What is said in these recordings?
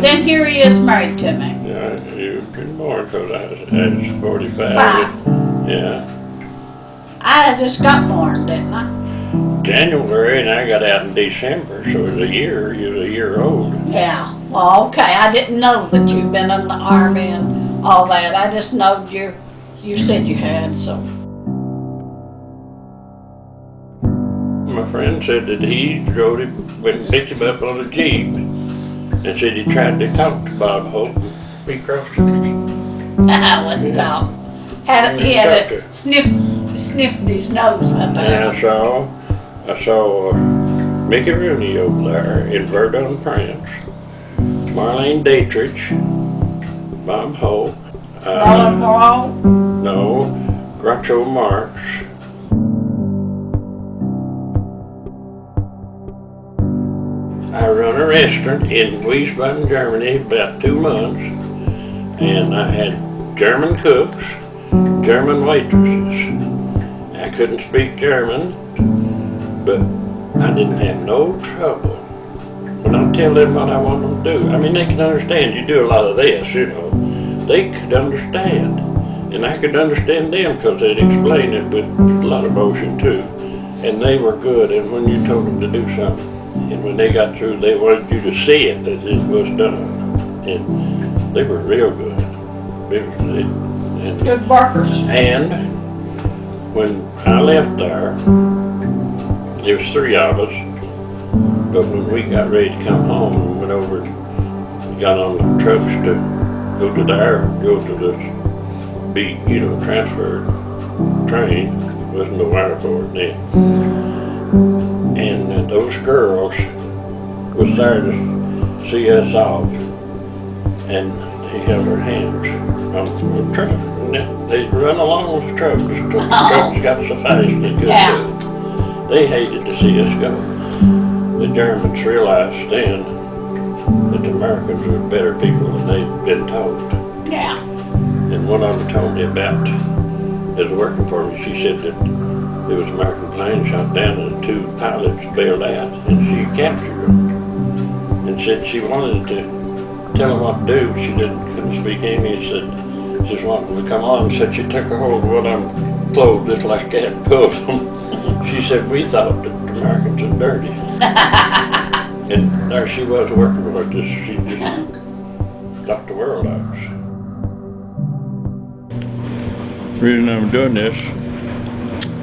then here he is married to me. Yeah, you were born because I was 45. 5. Yeah. I just got born, didn't I? January, and I got out in December, so it was a year. You was a year old. Yeah. Well, okay. I didn't know that you'd been in the Army and all that. I just know you said you had, so. My friend said that he drove him, went and picked him up on a Jeep, and said he tried to talk to Bob Hope, and he crossed it. I wouldn't talk. He had a sniffed his nose up there. And I saw Mickey Rooney over there in Verdun, France, Marlene Dietrich, Bob Hope, no, Groucho Marx. I run a restaurant in Wiesbaden, Germany, about 2 months, and I had German cooks, German waitresses. I couldn't speak German, but I didn't have no trouble when I tell them what I want them to do. I mean, they can understand. You do a lot of this, you know. They could understand, and I could understand them because they'd explain it with a lot of emotion too. And they were good. And when you told them to do something, and when they got through, they wanted you to see it that it was done, and they were real good. Good workers. And when I left there was 3 of us, but when we got ready to come home, we went over and got on the trucks to go to the transfer train. Wasn't no wire for it then. And those girls was there to see us off, and they held their hands on the truck. And they'd run along with the trucks. The trucks got so fast they couldn't do it. They hated to see us go. The Germans realized then that the Americans were better people than they'd been told. Yeah. And one of them told me about, that was working for me, she said that there was American plane shot down and 2 pilots bailed out, and she captured them. And said she wanted to tell them what to do, but she couldn't speak English. She just wanted them to come on, and said she took a hold of one of them clothes just like a cat and pulled them. She said, we thought that the Americans were dirty. And there she was working with us. She just knocked the world out. The reason I'm doing this,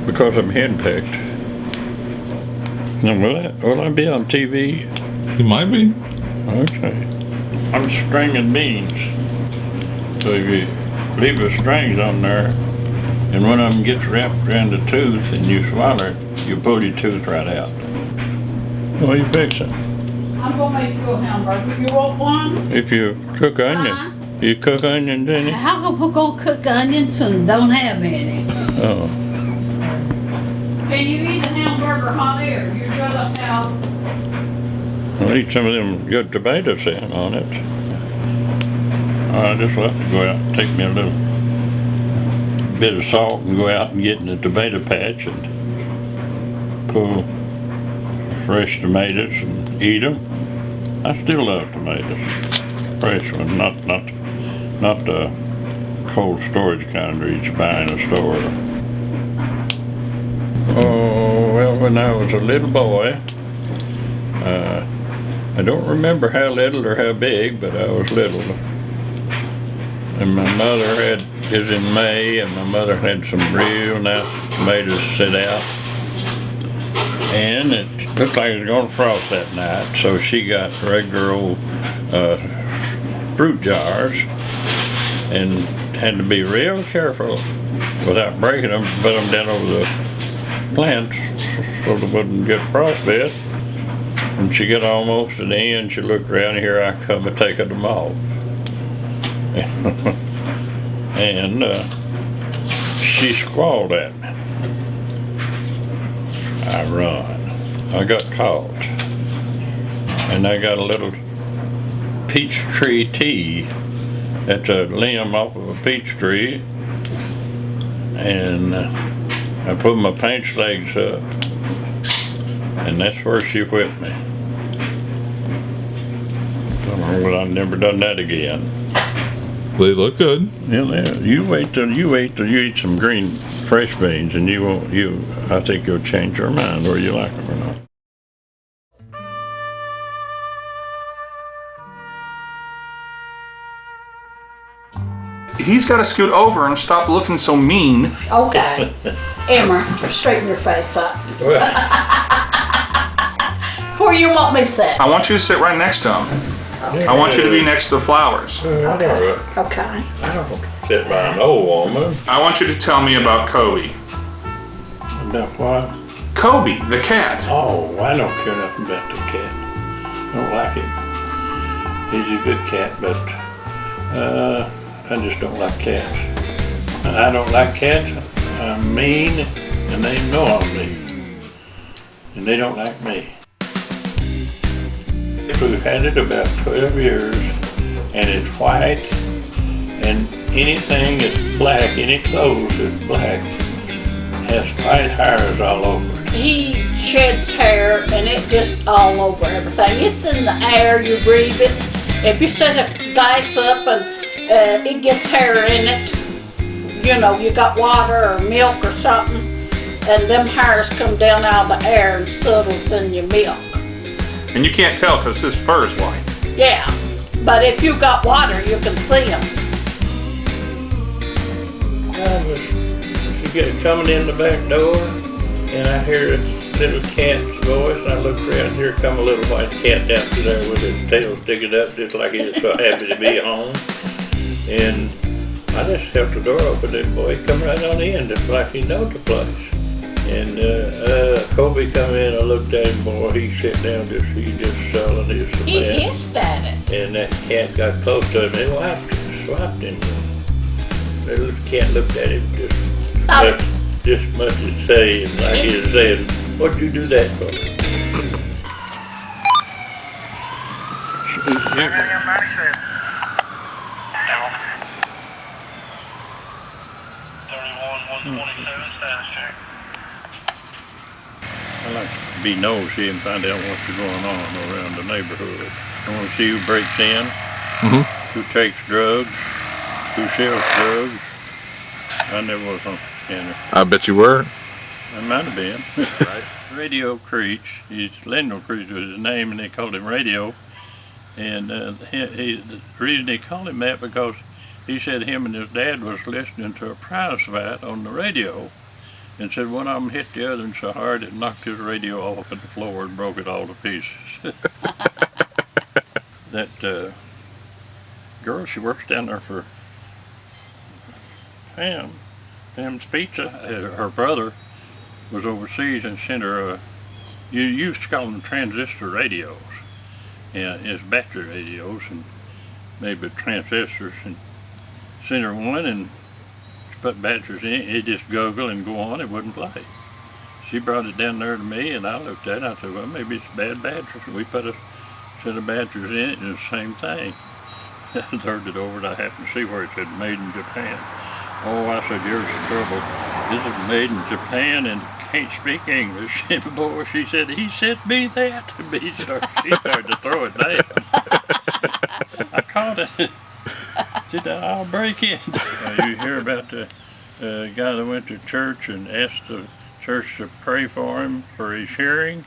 because I'm henpecked. Now, will I be on TV? You might be. Okay. I'm stringing beans. So if you leave the strings on there, and one of them gets wrapped around the tooth and you swallow it, you pull your tooth right out. What are you fixing? I'm gonna make you a hamburger. You want one? If you cook onion, you cook onions in it? How come we're gonna cook onions and don't have any? Oh. Can you eat a hamburger hot air? You'd rather have... I'll eat some of them good tomato sand on it. I just have to go out and take me a little bit of salt and go out and get in the tomato patch and pull fresh tomatoes and eat them. I still love tomatoes, fresh ones, not the cold storage kind that you buy in a store. Oh, well, when I was a little boy, I don't remember how little or how big, but I was little. And my mother is in May, and my mother had some real nice tomatoes set out. And it looked like it was going to frost that night, so she got regular old fruit jars and had to be real careful without breaking them, put them down over the plants so they wouldn't get frostbite. When she got almost to the end, she looked around, and here I come and taking them off. And she squalled at me. I run. I got caught. And I got a little peach tree tea. That's a limb off of a peach tree. And I put my pants legs up. And that's where she whipped me. So Well, I've never done that again. They look good. Yeah, you wait till you eat some green fresh beans, and I think you'll change your mind whether you like them or not. He's got to scoot over and stop looking so mean. Okay. Emory, straighten your face up. Where you want me to sit? I want you to sit right next to him. Okay. I want you to be next to the flowers. Okay. Okay. I don't sit by an old woman. I want you to tell me about Kobe. About what? Kobe, the cat. Oh, I don't care nothing about the cat. I don't like him. He's a good cat, but I just don't like cats. I don't like cats. I'm mean, and they know I'm mean. And they don't like me. We've had it about 12 years, and it's white, and anything that's black, any clothes that's black, has white hairs all over it. He sheds hair and it just all over everything. It's in the air, you breathe it. If you set a dice up and it gets hair in it, you know, you got water or milk or something, and them hairs come down out of the air and settles in your milk. And you can't tell because his fur is white. Yeah, but if you got water, you can see them. She get coming in the back door, and I hear this little cat's voice, and I look around, here come a little white cat down to there with his tail sticking up, just like he's so happy to be home. And I just held the door open, and boy, he come right on in, just like he knows the place. And Kobe come in, I looked at him, boy, he sat down, he just selling his cement. He hissed at it. And that cat got close to him and swapped him. The little cat looked at him just much as saying, like he was saying, what'd you do that for? I like to be nosy and find out what's going on around the neighborhood. I want to see who breaks in, who takes drugs, who sells drugs. I never was on scanner. I bet you were. I might have been. Right. Radio Creech, Lendl Creech was his name, and they called him Radio. And the reason they called him that because he said him and his dad was listening to a prize fight on the radio, and said one of them hit the other so hard it knocked his radio off at the floor and broke it all to pieces. That girl, she works down there for Pam's Pizza. Her brother was overseas and sent her you used to call them transistor radios. Yeah, it's battery radios and maybe transistors, and sent her one and she put batteries in it. It just guggle and go on. It wouldn't play. She brought it down there to me, and I looked at it. And I said, "Well, maybe it's bad batteries." And we put a set of batteries in it, and it's the same thing. I turned it over, and I happened to see where it said "Made in Japan." Oh, I said, "Here's the trouble. This is made in Japan, and can't speak English." And boy, she said, "He sent me that." She started to throw it down. I caught it. She said, "I'll break in." You hear about the guy that went to church and asked the church to pray for him for his hearing,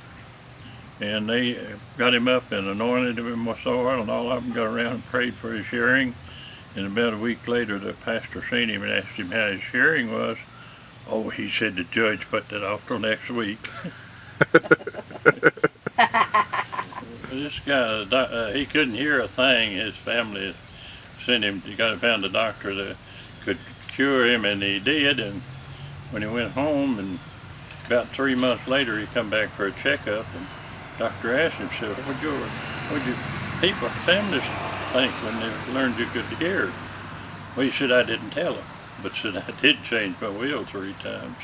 and they got him up and anointed him with oil, and all of them got around and prayed for his hearing. And about a week later, the pastor seen him and asked him how his hearing was. Oh, he said the judge put that off till next week. This guy, he couldn't hear a thing. His family sent him, found a doctor that could cure him, and he did. And when he went home, and about 3 months later, he come back for a checkup, and doctor asked him, said, what'd your people, families think when they learned you could hear? Well, he said, I didn't tell them, but said I did change my will 3 times.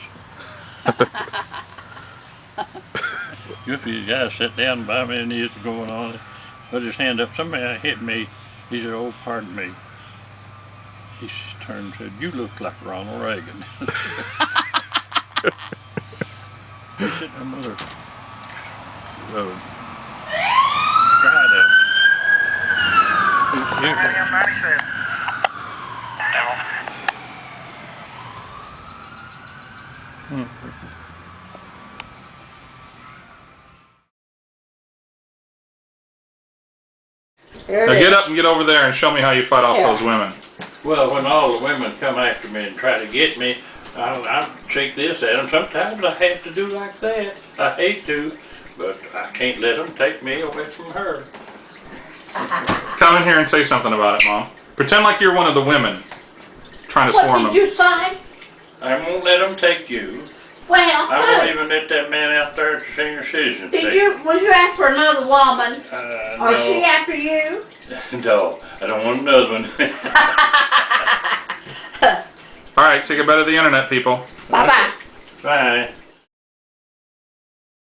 If you guys sat down by me and he was going on, put his hand up, somebody hit me. He said, oh, pardon me. He turned and said, you look like Ronald Reagan. He said, my mother cried out. Here Now it get is. up and get over there and show me how you fight off Yeah. those women. Well, when all the women come after me and try to get me, I'll shake this at them. Sometimes I have to do like that. I hate to, but I can't let them take me away from her. Come in here and say something about it, Mom. Pretend like you're one of the women trying to What swarm did them. you say? I won't let them take you. Well, I won't even let that man out there at the senior citizen was you after another woman? Or no. she after you? No, I don't want another one. All right, say goodbye to the internet, people. Bye-bye. Bye.